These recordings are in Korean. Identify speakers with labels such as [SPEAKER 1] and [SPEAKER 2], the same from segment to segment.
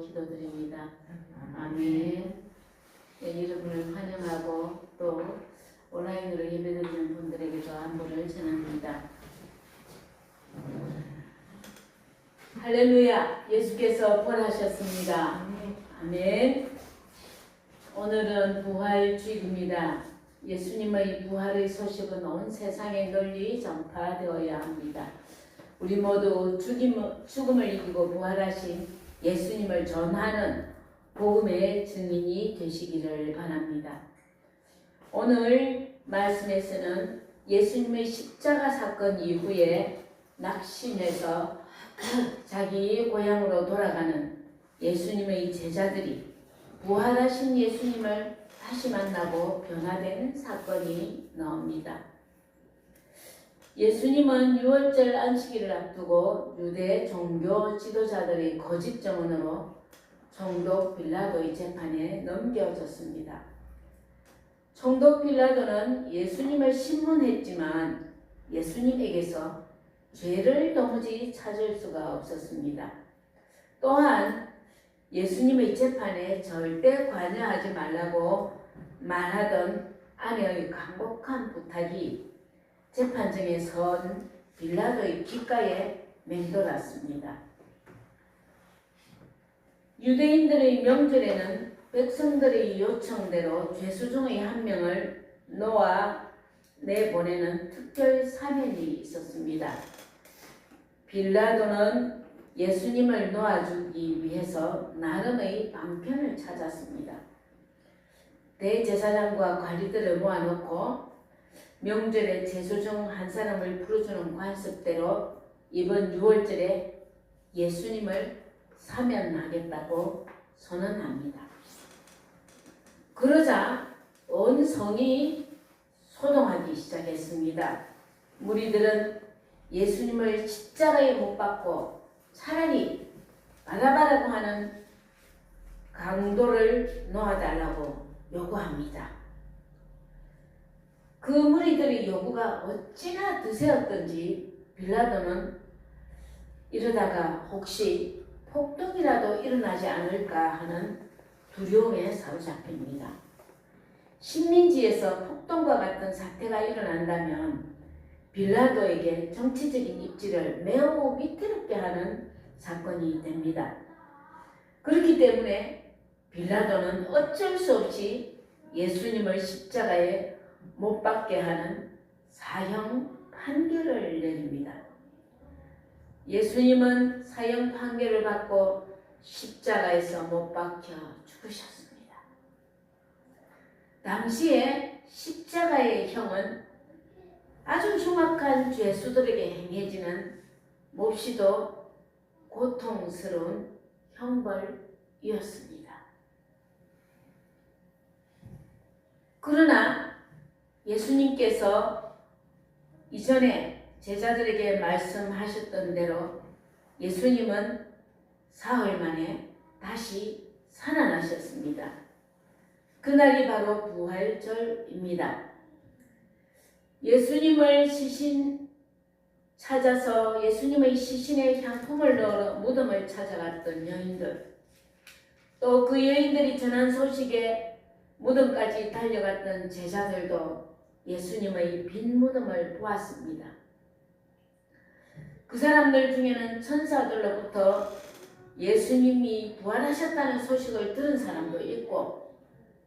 [SPEAKER 1] 기도드립니다. 아멘. 네, 여러분을 환영하고 또 온라인으로 예배드리는 분들에게도 안부를 전합니다. 할렐루야. 예수께서 부활하셨습니다. 아멘. 오늘은 부활주일입니다. 예수님의 부활의 소식은 온 세상에 널리 전파되어야 합니다. 우리 모두 죽음을 이기고 부활하신 예수님을 전하는 복음의 증인이 되시기를 바랍니다. 오늘 말씀에서는 예수님의 십자가 사건 이후에 낙심해서 자기 고향으로 돌아가는 예수님의 제자들이 부활하신 예수님을 다시 만나고 변화된 사건이 나옵니다. 예수님은 유월절 안식일을 앞두고 유대 종교 지도자들의 거짓 증언으로 총독 빌라도의 재판에 넘겨졌습니다. 총독 빌라도는 예수님을 신문했지만 예수님에게서 죄를 도무지 찾을 수가 없었습니다. 또한 예수님의 재판에 절대 관여하지 말라고 말하던 아내의 간곡한 부탁이 재판정에 선 빌라도의 귓가에 맴돌았습니다. 유대인들의 명절에는 백성들의 요청대로 죄수 중의 한 명을 놓아 내보내는 특별 사면이 있었습니다. 빌라도는 예수님을 놓아주기 위해서 나름의 방편을 찾았습니다. 대제사장과 관리들을 모아놓고 명절에 죄수 중 한 사람을 풀어주는 관습대로 이번 6월절에 예수님을 사면하겠다고 선언합니다. 그러자 온 성이 소동하기 시작했습니다. 무리들은 예수님을 십자가에 못 박고 차라리 바라바라고 하는 강도를 놓아달라고 요구합니다. 그 무리들의 요구가 어찌나 드세었던지 빌라도는 이러다가 혹시 폭동이라도 일어나지 않을까 하는 두려움에 사로잡힙니다. 식민지에서 폭동과 같은 사태가 일어난다면 빌라도에게 정치적인 입지를 매우 위태롭게 하는 사건이 됩니다. 그렇기 때문에 빌라도는 어쩔 수 없이 예수님을 십자가에 못 박게 하는 사형 판결을 내립니다. 예수님은 사형 판결을 받고 십자가에서 못 박혀 죽으셨습니다. 당시에 십자가의 형은 아주 흉악한 죄수들에게 행해지는 몹시도 고통스러운 형벌이었습니다. 그러나 예수님께서 이전에 제자들에게 말씀하셨던 대로 예수님은 사흘 만에 다시 살아나셨습니다. 그날이 바로 부활절입니다. 예수님을 찾아서 예수님의 시신에 향품을 넣으러 무덤을 찾아갔던 여인들, 또 그 여인들이 전한 소식에 무덤까지 달려갔던 제자들도 예수님의 빈 무덤을 보았습니다. 그 사람들 중에는 천사들로부터 예수님이 부활하셨다는 소식을 들은 사람도 있고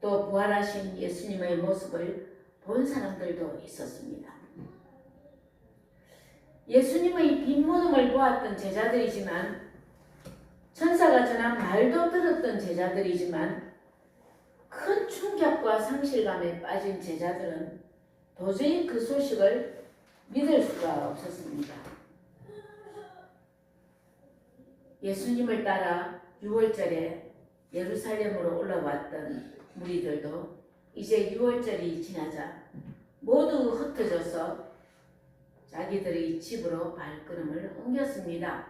[SPEAKER 1] 또 부활하신 예수님의 모습을 본 사람들도 있었습니다. 예수님의 빈 무덤을 보았던 제자들이지만 천사가 전한 말도 들었던 제자들이지만 큰 충격과 상실감에 빠진 제자들은 도저히 그 소식을 믿을 수가 없었습니다. 예수님을 따라 6월절에 예루살렘으로 올라왔던 무리들도 이제 6월절이 지나자 모두 흩어져서 자기들의 집으로 발걸음을 옮겼습니다.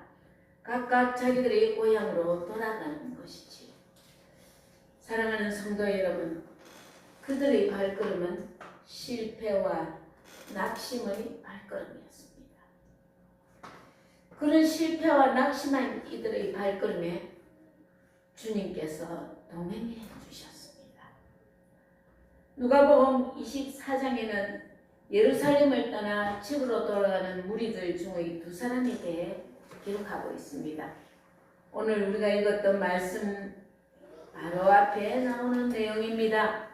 [SPEAKER 1] 각각 자기들의 고향으로 돌아가는 것이지. 사랑하는 성도 여러분, 그들의 발걸음은 실패와 낙심의 발걸음이었습니다. 그런 실패와 낙심한 이들의 발걸음에 주님께서 동행해 주셨습니다. 누가복음 24장에는 예루살렘을 떠나 집으로 돌아가는 무리들 중의 두 사람에 대해 기록하고 있습니다. 오늘 우리가 읽었던 말씀 바로 앞에 나오는 내용입니다.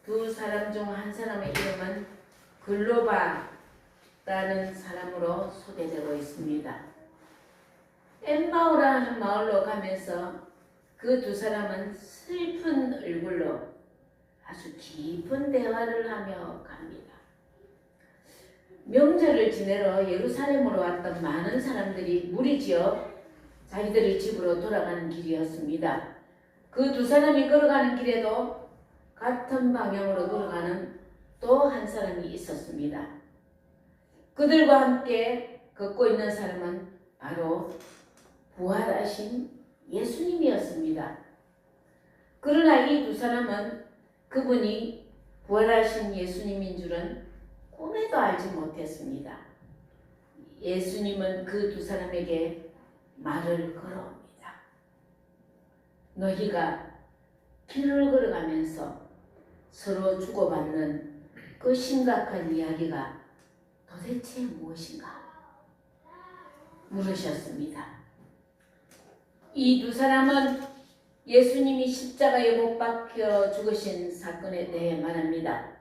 [SPEAKER 1] 두 사람 중 한 사람의 이름은 글로바라는 사람으로 소개되고 있습니다. 엠마오라는 마을로 가면서 그 두 사람은 슬픈 얼굴로 아주 깊은 대화를 하며 갑니다. 명절을 지내러 예루살렘으로 왔던 많은 사람들이 무리지어 자기들의 집으로 돌아가는 길이었습니다. 그 두 사람이 걸어가는 길에도 같은 방향으로 걸어가는 또 한 사람이 있었습니다. 그들과 함께 걷고 있는 사람은 바로 부활하신 예수님이었습니다. 그러나 이 두 사람은 그분이 부활하신 예수님인 줄은 꿈에도 알지 못했습니다. 예수님은 그 두 사람에게 말을 걸어옵니다. 너희가 길을 걸어가면서 서로 주고받는 그 심각한 이야기가 도대체 무엇인가? 물으셨습니다. 이 두 사람은 예수님이 십자가에 못 박혀 죽으신 사건에 대해 말합니다.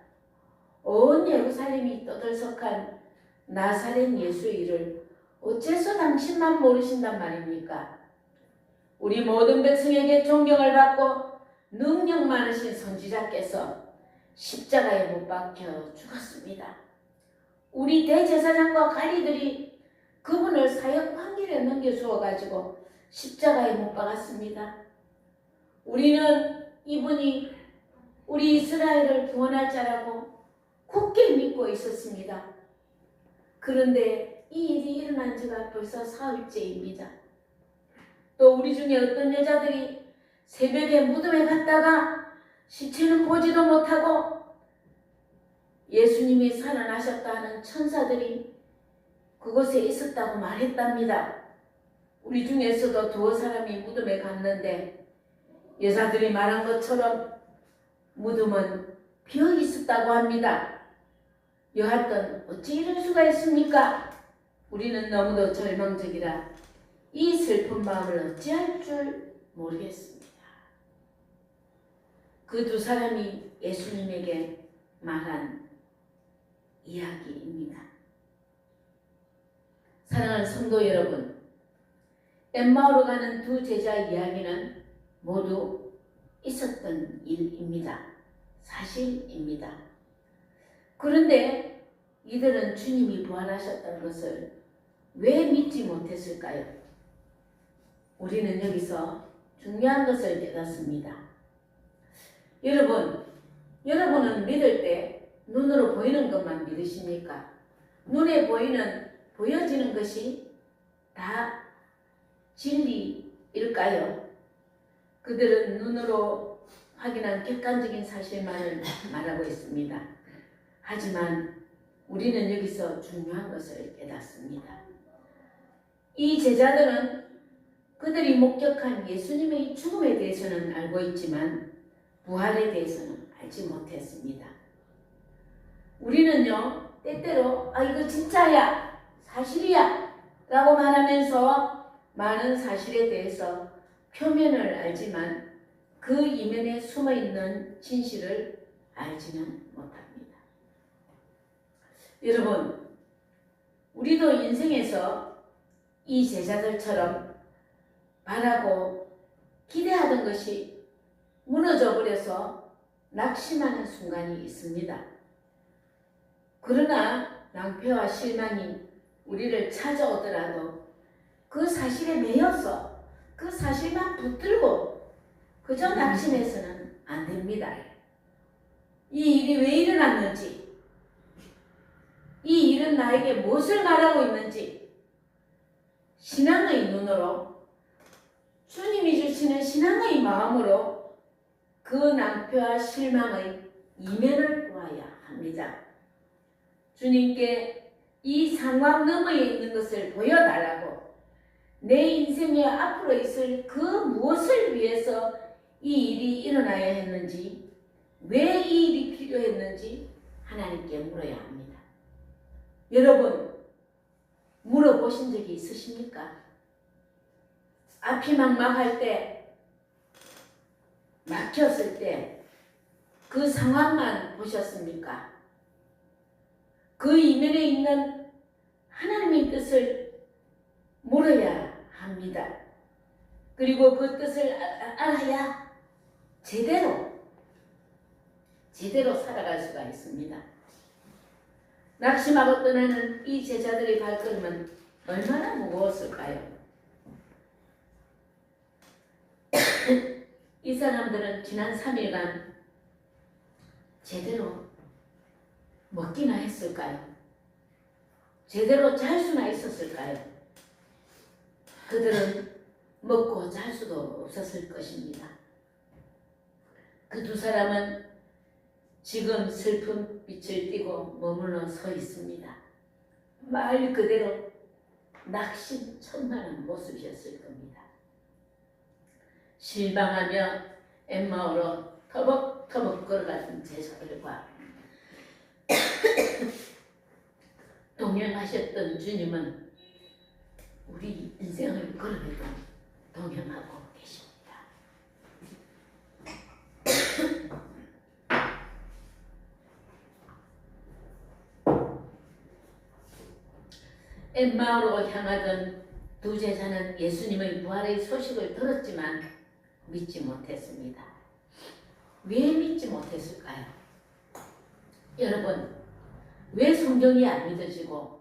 [SPEAKER 1] 온 예루살렘이 떠들썩한 나사렛 예수의 일을 어째서 당신만 모르신단 말입니까? 우리 모든 백성에게 존경을 받고 능력 많으신 선지자께서 십자가에 못 박혀 죽었습니다. 우리 대제사장과 관리들이 그분을 사형 판결에 넘겨주어가지고 십자가에 못 박았습니다. 우리는 이분이 우리 이스라엘을 구원할 자라고 굳게 믿고 있었습니다. 그런데 이 일이 일어난 지가 벌써 사흘째입니다. 또 우리 중에 어떤 여자들이 새벽에 무덤에 갔다가 시체는 보지도 못하고 예수님이 살아나셨다는 천사들이 그곳에 있었다고 말했답니다. 우리 중에서도 두어 사람이 무덤에 갔는데 여자들이 말한 것처럼 무덤은 비어 있었다고 합니다. 여하튼 어찌 이럴 수가 있습니까? 우리는 너무도 절망적이라 이 슬픈 마음을 어찌할 줄 모르겠습니다. 그 두 사람이 예수님에게 말한 이야기입니다. 사랑하는 성도 여러분, 엠마오로 가는 두 제자 이야기는 모두 있었던 일입니다. 사실입니다. 그런데 이들은 주님이 부활하셨다는 것을 왜 믿지 못했을까요? 우리는 여기서 중요한 것을 깨닫습니다. 여러분은 믿을 때 눈으로 보이는 것만 믿으십니까? 눈에 보여지는 것이 다 진리일까요? 그들은 눈으로 확인한 객관적인 사실만을 말하고 있습니다. 하지만 우리는 여기서 중요한 것을 깨닫습니다. 이 제자들은 그들이 목격한 예수님의 죽음에 대해서는 알고 있지만 부활에 대해서는 알지 못했습니다. 우리는요, 때때로 이거 진짜야, 사실이야 라고 말하면서 많은 사실에 대해서 표면을 알지만 그 이면에 숨어있는 진실을 알지는 못합니다. 여러분, 우리도 인생에서 이 제자들처럼 바라고 기대하던 것이 무너져 버려서 낙심하는 순간이 있습니다. 그러나 낭패와 실망이 우리를 찾아오더라도 그 사실에 매여서 그 사실만 붙들고 그저 낙심해서는 안 됩니다. 이 일이 왜 일어났는지, 이 일은 나에게 무엇을 말하고 있는지 신앙의 눈으로, 주님이 주시는 신앙의 마음으로 그 낭패와 실망의 이면을 보아야 합니다. 주님께 이 상황 너머에 있는 것을 보여달라고, 내 인생에 앞으로 있을 그 무엇을 위해서 이 일이 일어나야 했는지, 왜 이 일이 필요했는지 하나님께 물어야 합니다. 여러분, 물어보신 적이 있으십니까? 앞이 막막할 때, 막혔을 때 그 상황만 보셨습니까? 그 이면에 있는 하나님의 뜻을 물어야 합니다. 그리고 그 뜻을 알아야 제대로 살아갈 수가 있습니다. 낙심하고 떠나는 이 제자들의 발걸음은 얼마나 무거웠을까요? 이 사람들은 지난 3일간 제대로 먹기나 했을까요? 제대로 잘 수나 있었을까요? 그들은 먹고 잘 수도 없었을 것입니다. 그 두 사람은 지금 슬픈 빛을 띠고 머물러 서 있습니다. 말 그대로 낙심천만한 모습이었을 겁니다. 실망하며 엠마오로 터벅터벅 걸어가던 제자들과 동행하셨던 주님은 우리 인생을 걸어내도 동행하고 계십니다. 엠마오로 향하던 두 제자는 예수님의 부활의 소식을 들었지만 믿지 못했습니다. 왜 믿지 못했을까요? 여러분, 왜 성경이 안 믿어지고,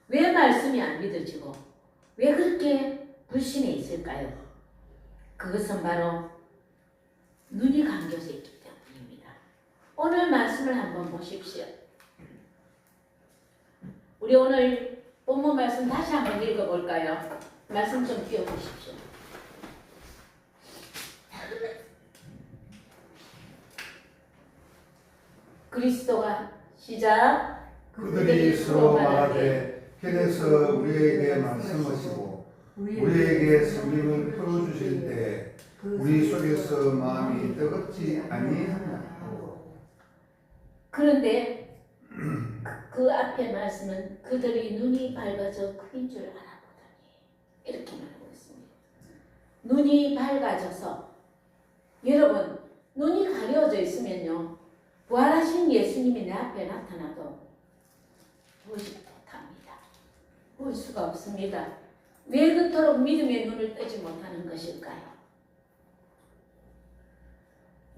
[SPEAKER 1] 왜 말씀이 안 믿어지고, 왜 그렇게 불신해 있을까요? 그것은 바로 눈이 감겨져 있기 때문입니다. 오늘 말씀을 한번 보십시오. 우리 오늘 본문 말씀 다시 한번 읽어볼까요? 말씀 좀 띄워보십시오. 그리스도가 시작.
[SPEAKER 2] 그들이 서로 말하되 길에서 우리에게 말씀하시고 우리에게 성경을 풀어주실 때 우리 속에서 마음이 뜨겁지 아니하냐고.
[SPEAKER 1] 그런데 그 앞에 말씀은 그들이 눈이 밝아져 그인 줄 알아보더니 이렇게 말하고 있습니다. 눈이 밝아져서, 여러분, 눈이 가려져 있으면요, 부활하신 예수님이 내 앞에 나타나도 보지 못합니다. 볼 수가 없습니다. 왜 그토록 믿음의 눈을 뜨지 못하는 것일까요?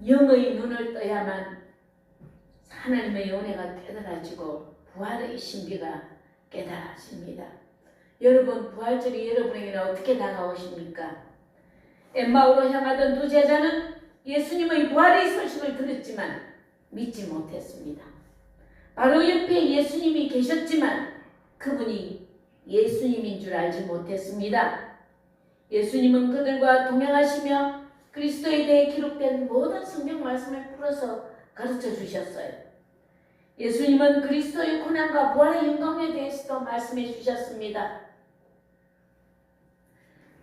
[SPEAKER 1] 영의 눈을 떠야만 하나님의 은혜가 깨달아지고 부활의 신비가 깨달아집니다. 여러분, 부활절이 여러분에게는 어떻게 다가오십니까? 엠마오로 향하던 두 제자는 예수님의 부활의 소식을 들었지만 믿지 못했습니다. 바로 옆에 예수님이 계셨지만 그분이 예수님인 줄 알지 못했습니다. 예수님은 그들과 동행하시며 그리스도에 대해 기록된 모든 성경 말씀을 풀어서 가르쳐 주셨어요. 예수님은 그리스도의 고난과 부활의 영광에 대해서도 말씀해 주셨습니다.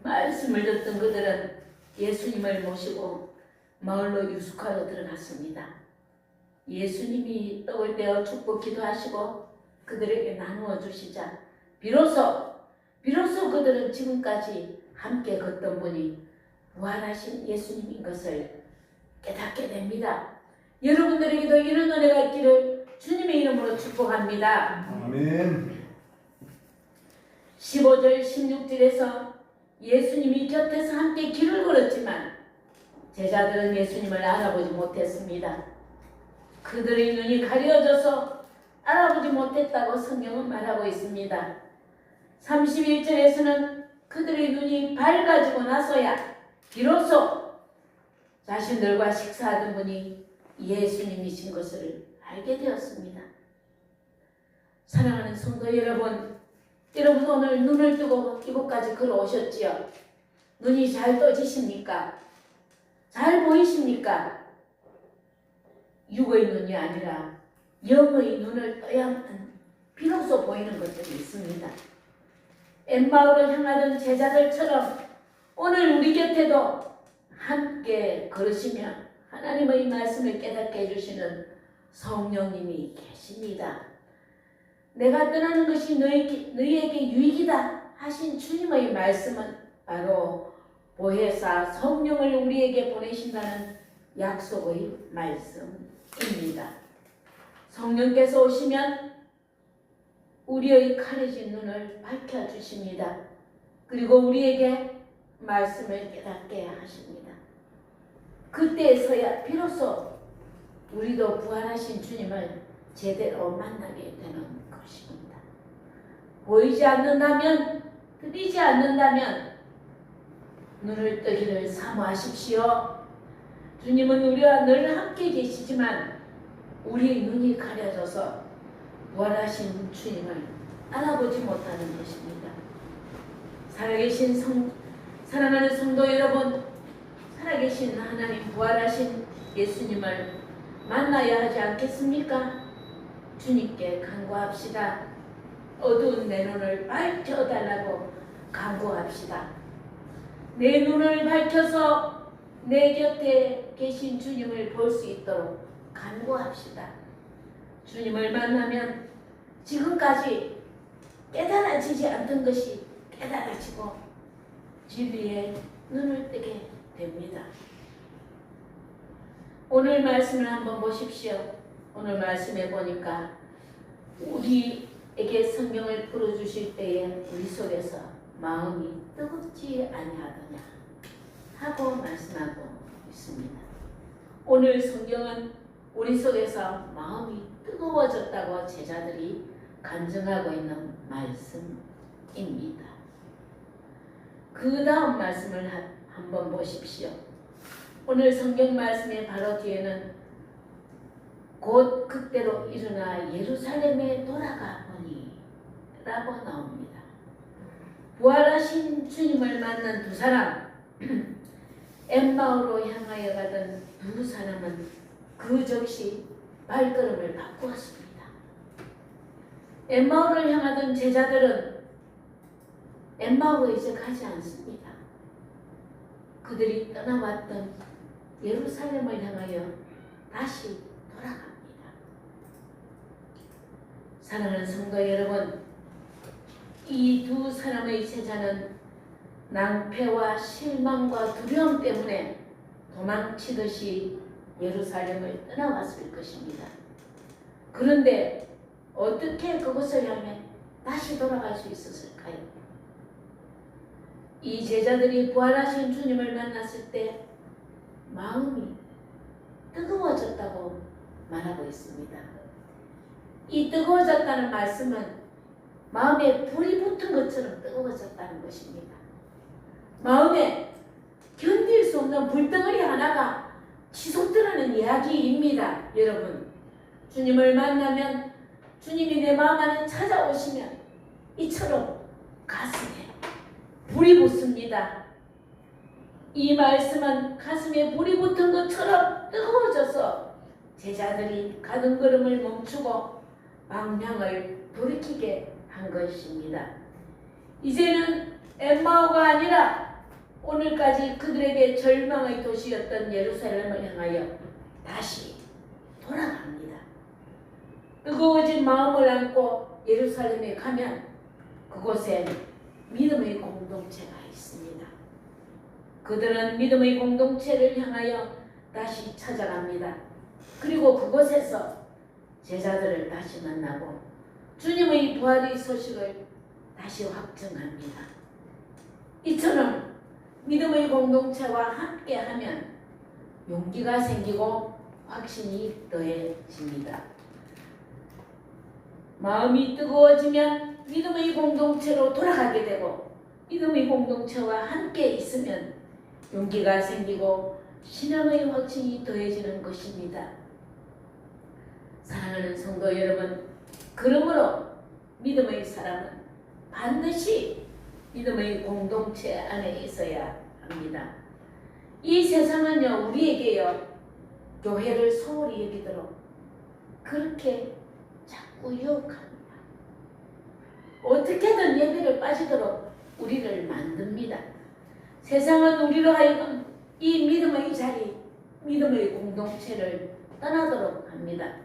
[SPEAKER 1] 말씀을 듣던 그들은 예수님을 모시고 마을로 유숙하러 들어갔습니다. 예수님이 떡을 떼어 축복 기도하시고 그들에게 나누어 주시자 비로소 그들은 지금까지 함께 걷던 분이 부활하신 예수님인 것을 깨닫게 됩니다. 여러분들에게도 이런 은혜가 있기를 주님의 이름으로 축복합니다.
[SPEAKER 2] 아멘.
[SPEAKER 1] 15절 16절에서 예수님이 곁에서 함께 길을 걸었지만 제자들은 예수님을 알아보지 못했습니다. 그들의 눈이 가려져서 알아보지 못했다고 성경은 말하고 있습니다. 31절에서는 그들의 눈이 밝아지고 나서야 비로소 자신들과 식사하던 분이 예수님이신 것을 알게 되었습니다. 사랑하는 성도 여러분, 여러분 오늘 눈을 뜨고 이곳까지 걸어오셨지요? 눈이 잘 떠지십니까? 잘 보이십니까? 육의 눈이 아니라 영의 눈을 떠야만 비로소 보이는 것들이 있습니다. 엠마오를 향하던 제자들처럼 오늘 우리 곁에도 함께 걸으시면 하나님의 말씀을 깨닫게 해주시는 성령님이 계십니다. 내가 떠나는 것이 너희에게 유익이다 하신 주님의 말씀은 바로 보혜사 성령을 우리에게 보내신다는 약속의 말씀입니다. 성령께서 오시면 우리의 가려진 눈을 밝혀주십니다. 그리고 우리에게 말씀을 깨닫게 하십니다. 그때서야 비로소 우리도 부활하신 주님을 제대로 만나게 되는 것입니다. 보이지 않는다면, 들리지 않는다면 눈을 뜨기를 사모하십시오. 주님은 우리와 늘 함께 계시지만 우리의 눈이 가려져서 부활하신 주님을 알아보지 못하는 것입니다. 사랑하는 성도 여러분, 살아계신 하나님 부활하신 예수님을 만나야 하지 않겠습니까? 주님께 간구합시다. 어두운 내 눈을 밝혀달라고 간구합시다. 내 눈을 밝혀서 내 곁에 계신 주님을 볼 수 있도록 간구합시다. 주님을 만나면 지금까지 깨달아지지 않던 것이 깨달아지고 진리에 눈을 뜨게 됩니다. 오늘 말씀을 한번 보십시오. 오늘 말씀에 보니까 우리에게 성경을 풀어주실 때에 우리 속에서 마음이 뜨겁지 아니하더냐 하고 말씀하고 있습니다. 오늘 성경은 우리 속에서 마음이 뜨거워졌다고 제자들이 간증하고 있는 말씀입니다. 그 다음 말씀을 한번 보십시오. 오늘 성경 말씀의 바로 뒤에는 곧 그때로 일어나 예루살렘에 돌아가 보니 라고 나옵니다. 부활하신 주님을 만난 두 사람, 엠마오로 향하여 가던 두 사람은 그 즉시 발걸음을 바꾸었습니다. 엠마오를 향하던 제자들은 엠마오로 이제 가지 않습니다. 그들이 떠나왔던 예루살렘을 향하여 다시 돌아갑니다. 사랑하는 성도 여러분, 이 두 사람의 제자는 낭패와 실망과 두려움 때문에 도망치듯이 예루살렘을 떠나왔을 것입니다. 그런데 어떻게 그곳을 향해 다시 돌아갈 수 있었을까요? 이 제자들이 부활하신 주님을 만났을 때 마음이 뜨거워졌다고 말하고 있습니다. 이 뜨거워졌다는 말씀은 마음에 불이 붙은 것처럼 뜨거워졌다는 것입니다. 마음에 견딜 수 없는 불덩어리 하나가 치솟더라는 이야기입니다. 여러분, 주님을 만나면 주님이 내 마음 안에 찾아오시면 이처럼 가슴에 불이 붙습니다. 이 말씀은 가슴에 불이 붙은 것처럼 뜨거워져서 제자들이 가는 걸음을 멈추고 방향을 돌이키게 한 것입니다. 이제는 엠마오가 아니라 오늘까지 그들에게 절망의 도시였던 예루살렘을 향하여 다시 돌아갑니다. 뜨거워진 마음을 안고 예루살렘에 가면 그곳에 믿음의 공동체가 있습니다. 그들은 믿음의 공동체를 향하여 다시 찾아갑니다. 그리고 그곳에서 제자들을 다시 만나고 주님의 부활의 소식을 다시 확정합니다. 이처럼 믿음의 공동체와 함께하면 용기가 생기고 확신이 더해집니다. 마음이 뜨거워지면 믿음의 공동체로 돌아가게 되고 믿음의 공동체와 함께 있으면 용기가 생기고 신앙의 확신이 더해지는 것입니다. 사랑하는 성도 여러분, 그러므로 믿음의 사람은 반드시 믿음의 공동체 안에 있어야 합니다. 이 세상은요, 우리에게요, 교회를 소홀히 여기도록 그렇게 자꾸 유혹합니다. 어떻게든 예배를 빠지도록 우리를 만듭니다. 세상은 우리로 하여금 이 믿음의 자리, 믿음의 공동체를 떠나도록 합니다.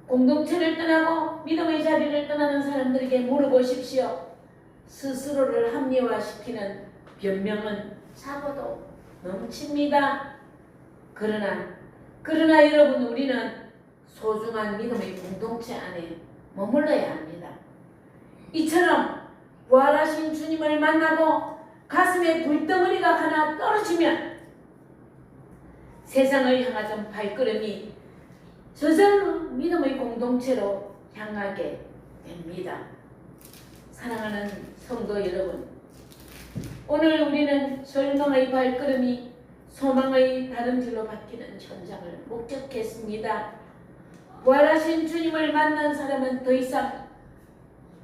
[SPEAKER 1] 공동체를 떠나고 믿음의 자리를 떠나는 사람들에게 물어보십시오. 스스로를 합리화시키는 변명은 사고도 넘칩니다. 그러나 여러분, 우리는 소중한 믿음의 공동체 안에 머물러야 합니다. 이처럼 부활하신 주님을 만나고 가슴에 불덩어리가 하나 떨어지면 세상을 향하던 발걸음이 저절로 믿음의 공동체로 향하게 됩니다. 사랑하는 성도 여러분, 오늘 우리는 절망의 발걸음이 소망의 다름질로 바뀌는 현장을 목격했습니다. 부활하신 주님을 만난 사람은 더 이상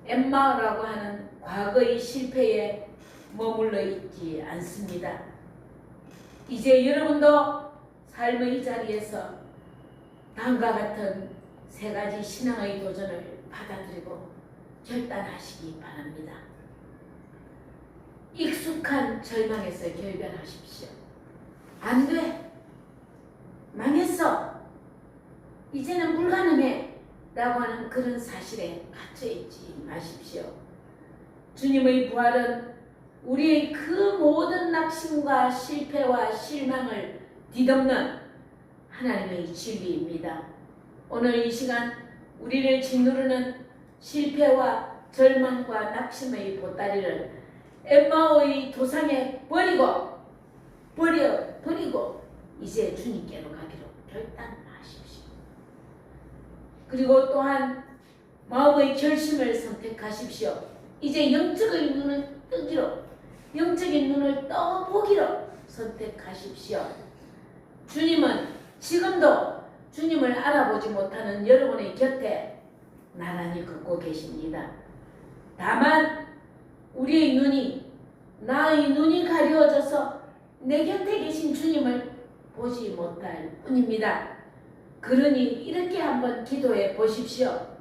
[SPEAKER 1] 엠마오라고 하는 과거의 실패에 머물러 있지 않습니다. 이제 여러분도 삶의 자리에서 다음과 같은 세 가지 신앙의 도전을 받아들이고 결단하시기 바랍니다. 익숙한 절망에서 결별하십시오. 안 돼. 망했어. 이제는 불가능해. 라고 하는 그런 사실에 갇혀있지 마십시오. 주님의 부활은 우리의 그 모든 낙심과 실패와 실망을 뒤덮는 하나님의 진리입니다. 오늘 이 시간 우리를 짓누르는 실패와 절망과 낙심의 보따리를 엠마오의 도상에 버리고 이제 주님께로 가기로 결단하십시오. 그리고 또한 마음의 결심을 선택하십시오. 이제 영적인 눈을 떠보기로 선택하십시오. 주님은 지금도 주님을 알아보지 못하는 여러분의 곁에 나란히 걷고 계십니다. 다만 우리의 눈이, 나의 눈이 가려워져서 내 곁에 계신 주님을 보지 못할 뿐입니다. 그러니 이렇게 한번 기도해 보십시오.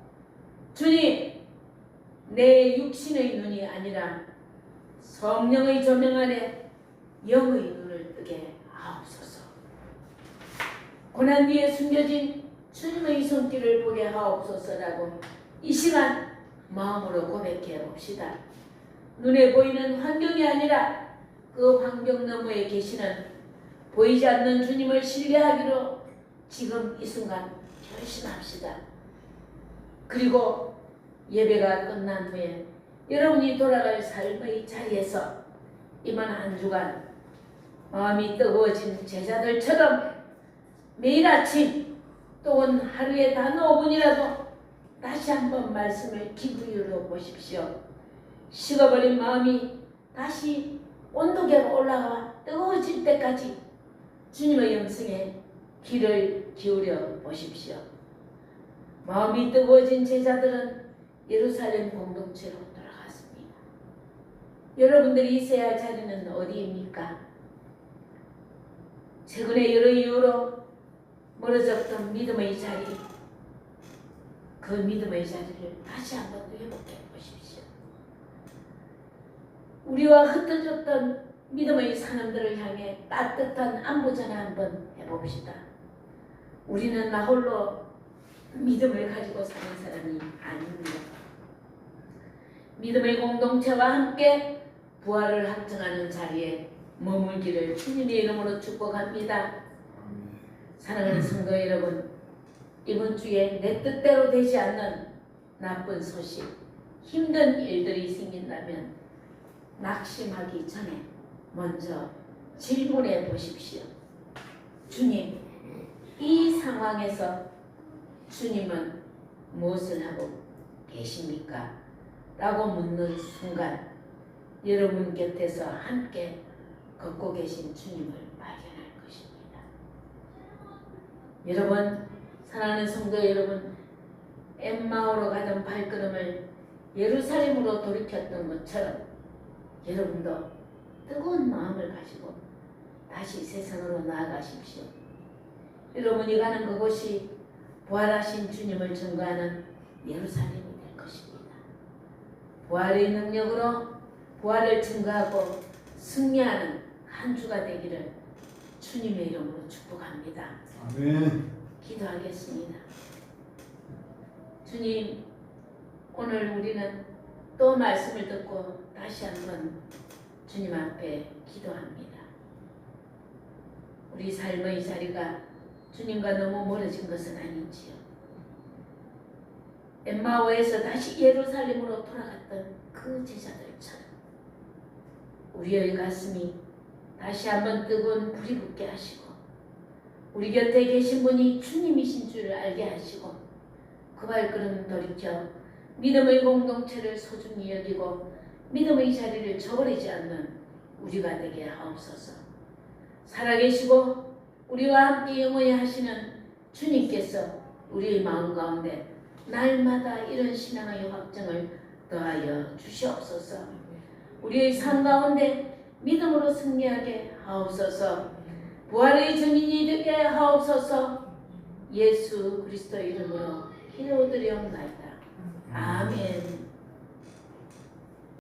[SPEAKER 1] 주님, 내 육신의 눈이 아니라 성령의 조명 아래 영의 눈을 뜨게 하옵소서. 고난 뒤에 숨겨진 주님의 손길을 보게 하옵소서라고 이 시간 마음으로 고백해 봅시다. 눈에 보이는 환경이 아니라 그 환경 너머에 계시는 보이지 않는 주님을 신뢰하기로 지금 이 순간 결심합시다. 그리고 예배가 끝난 후에 여러분이 돌아갈 삶의 자리에서 이번 한 주간 마음이 뜨거워진 제자들처럼 매일 아침 또는 하루에 단 5분이라도 다시 한번 말씀을 귀 기울여 보십시오. 식어버린 마음이 다시 온도계로 올라와 뜨거워질 때까지 주님의 음성에 귀를 기울여 보십시오. 마음이 뜨거워진 제자들은 예루살렘 공동체로 돌아갔습니다. 여러분들이 있어야 할 자리는 어디입니까? 최근에 여러 이유로 멀어졌던 믿음의 자리, 그 믿음의 자리를 다시 한번 회복해 보십시오. 우리와 흩어졌던 믿음의 사람들을 향해 따뜻한 안부 전화 한번 해봅시다. 우리는 나 홀로 믿음을 가지고 사는 사람이 아닙니다. 믿음의 공동체와 함께 부활을 확증하는 자리에 머물기를 주님의 이름으로 축복합니다. 사랑하는 성도 여러분, 이번 주에 내 뜻대로 되지 않는 나쁜 소식, 힘든 일들이 생긴다면 낙심하기 전에 먼저 질문해 보십시오. 주님, 이 상황에서 주님은 무엇을 하고 계십니까? 라고 묻는 순간 여러분 곁에서 함께 걷고 계신 주님을 발견할 것입니다. 여러분, 사랑하는 성도 여러분, 엠마오로 가던 발걸음을 예루살렘으로 돌이켰던 것처럼 여러분도 뜨거운 마음을 가지고 다시 세상으로 나아가십시오. 여러분이 가는 그곳이 부활하신 주님을 증거하는 예루살렘이 될 것입니다. 부활의 능력으로 부활을 증거하고 승리하는 한 주가 되기를 주님의 이름으로 축복합니다.
[SPEAKER 2] 아멘.
[SPEAKER 1] 기도하겠습니다. 주님, 오늘 우리는 또 말씀을 듣고 다시 한번 주님 앞에 기도합니다. 우리 삶의 자리가 주님과 너무 멀어진 것은 아닌지요. 엠마오에서 다시 예루살렘으로 돌아갔던 그 제자들처럼 우리의 가슴이 다시 한번 뜨거운 불이 붙게 하시고 우리 곁에 계신 분이 주님이신 줄을 알게 하시고 그 발걸음 돌이켜 믿음의 공동체를 소중히 여기고 믿음의 자리를 저버리지 않는 우리가 되게 하옵소서. 살아계시고 우리와 함께 영원히 하시는 주님께서 우리의 마음 가운데 날마다 이런 신앙의 확정을 더하여 주시옵소서. 우리의 삶 가운데 믿음으로 승리하게 하옵소서. 부활의 증인이 되게 하옵소서. 예수 그리스도 이름으로 기도드리옵나이다. 아멘.